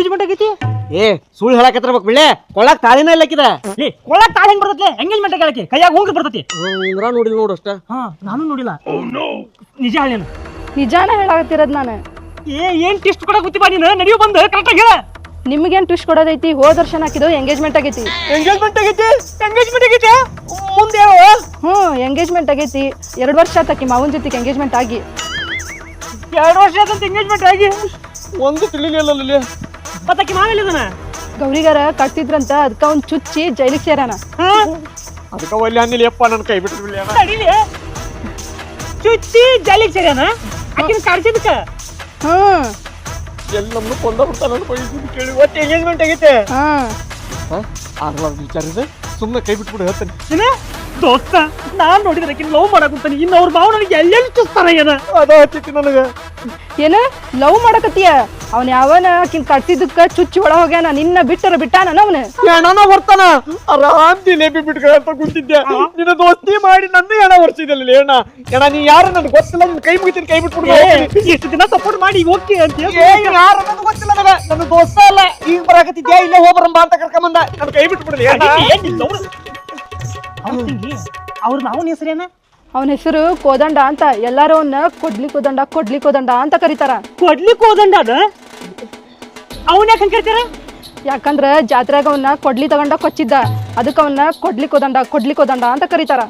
Engagement ಆಗೈತಿ. ಏ ಸುಳ್ಳು ಹೇಳಕತ್ತಿರ್ಬೇಕು ಬಿಳ್ಳೆ, ಕೊಳ್ಳಾಕ್ ತಾಳಿನ ಇಲ್ಲಕ್ಕಿದ. ಲೇ ಕೊಳಕ್ ತಾಳ ಹೆಂಗ್ ಬರ್ತೈತಿ? ಎಂಗೇಜ್ಮೆಂಟ್ ಆಗಕ್ಕೆ ಕೈಯಾಗ ಹೋಗಿ ಬರ್ತೈತಿ. ಇಂದ್ರ ನೋಡಿಲ್ ನೋಡು ಅಷ್ಟ. ಹಾ ನಾನು ನೋಡಿಲ್ಲ. ನಿಜ ಹೇಳೇನು? ನಿಜಾನ ಹೇಳಾಕತ್ತಿರೋದ್ ನಾನು. ಏನ್ ಟೆಸ್ಟ್ ಕೊಡಕ್ ಗೊತ್ತಿ ಬಾ ನೀನು. ನಡೆಯೋ ಬಂದು ಕರೆಕ್ಟ್ ಆಗಿ ಹೇಳ. ನಿಮ್ಗೇನ್ ಟ್ವಿಸ್ಟ್ ಕೊಡೋದೈತಿ? ಹೋದ ವರ್ಷ ಹಾಕಿದ್ದು ಎಂಗೇಜ್ಮೆಂಟ್ ಆಗೈತಿ. ಎಂಗೇಜ್ಮೆಂಟ್ ಆಗೈತಿ. ಎಂಗೇಜ್ಮೆಂಟ್ ಆಗೈತಿ ಮುಂದೆ ಹೇಳು. ಎಂಗೇಜ್ಮೆಂಟ್ ಆಗೈತಿ. 2 ವರ್ಷ ಆತಕಿ ಮಾವನ್ ಜೊತೆಗೆ ಎಂಗೇಜ್ಮೆಂಟ್ ಆಗಿ. 2 ವರ್ಷ ಆದಂತ ಎಂಗೇಜ್ಮೆಂಟ್ ಆಗಿ ಒಂದು ತಿಳಿಲಿಲ್ಲ. ಮತ್ತಕ್ಕೆ ಮಾವೆಲ್ಲಿದನ ಗೌರಿಗಾರ ಕಟ್ತಿದ್ರಂತ, ಅದಕ್ಕ ಅವ್ನ್ ಚುಚ್ಚಿ ಜೈಲಿಗೆ ಸೇರಾನ. ಅದಕ್ಕ ಒಳ್ಳೆ ಅನ್ನಿಲ್ಲ ಯಪ್ಪ, ನನ್ನ ಕೈ ಬಿಟ್ಟು ಬಿಡ್ಲಿ. ತಡಿಲಿ, ಚುಚ್ಚಿ ಜಾಲಿಗೆ ಸೇರ್ಯಾನ. ಆಕಿನ ಕಾಡ್ಸಿದ್ಕ ಎಲ್ಲಮ್ಮನು ಕೊಂದ ಬಿಡ್ತಾನ ಕೇಳಿ. ಒಟ್ಟು ಎಂಗೇಜ್ಮೆಂಟ್ ಆಗೈತೆ. ಆಗ್ಲಾರ್ದು ವಿಚಾರಿದೆ, ಸುಮ್ಮನೆ ಕೈ ಬಿಟ್ಬಿಡು ಹೇಳ್ತಾನೆ. ಏನ ದೋಸ್ತ, ನಾನ್ ನೋಡಿದ್ರೆ ಆಕಿನ ಲವ್ ಮಾಡಾಕಂತಾನೆ. ಇನ್ನು ಅವ್ರ ಮಾವ ನನಗೆ ಎಲ್ಲೆಲ್ಲಿ ಚುಸ್ತಾನ. ಏನ ಅದ ಹತ್ತಿತ್ತು ನನಗೆ. ಏನ ಲವ್ ಮಾಡಕತ್ತೀಯ? ಅವ್ನ ಯಾವನ ಆಕಿನ್ ಕಟ್ತಿದ್ದಕ್ಕ ಚುಚ್ಚಿ ಒಳ ಹೋಗ್ಯಾನ. ನಿನ್ನ ಬಿಟ್ಟಾನ ಅವನ. ಹೆಣನ ಬರ್ತಾನ. ಆರಾಮ್ ಜಿಲೇಬಿ ಬಿಟ್ಕೊಂತ ಕೂತಿದ್ದೆ. ನಿನ್ನ ದೋಸ್ತಿ ಮಾಡಿ ನನ್ನ ಹೆಣ ಹೊರ್ಸಿದಲ್ಲ ಹೆಣ. ಹೆಣ ನೀ ಯಾರು ನನ್ಗೆ ಗೊತ್ತಿಲ್ಲ. ನಿನ್ ಕೈ ಮುಗಿತೀನಿ, ಕೈ ಬಿಟ್ಬಿಡು. ಎಷ್ಟು ದಿನ ಸಪೋರ್ಟ್ ಮಾಡಿ ಓಕೆ ಅಂತ ಯಾರು ಅನ್ನೋದು ಗೊತ್ತಿಲ್ಲ ನನಗೆ. ನನ್ನ ದೋಸ್ತ ಅಲ್ಲ. ಈಗ ಬರಾಕತ್ತಿದ್ಯಾ, ಇಲ್ಲೇ ಹೋಗ್ಬರಂಬ ಅಂತ ಕರ್ಕೊಂಬಂದ. ನನ್ನ ಕೈ ಬಿಟ್ಬಿಡ್ಲಿ. ಅವ್ರ ಮಾವನ ಹೆಸರೇನ? ಅವನ ಹೆಸರು ಕೋದಂಡ ಅಂತ. ಎಲ್ಲಾರು ಅವನ್ನ ಕೊಡ್ಲಿ ಕೋದಂಡ ಅಂತ ಕರೀತಾರ. ಕೊಡ್ಲಿಕ್ಕೆ ಹೋದಂಡ ಅದ. ಅವನ್ ಯಾಕೆ ಹಂಗ ಕರಿತಾರ? ಯಾಕಂದ್ರ ಜಾತ್ರೆಗ ಅವನ್ನ ಕೊಡ್ಲಿ ತಗೊಂಡ ಕೊಚ್ಚಿದ್ದ. ಅದಕ್ಕ ಅವನ್ನ ಕೊಡ್ಲಿ ಕೋದಂಡ ಅಂತ ಕರೀತಾರ.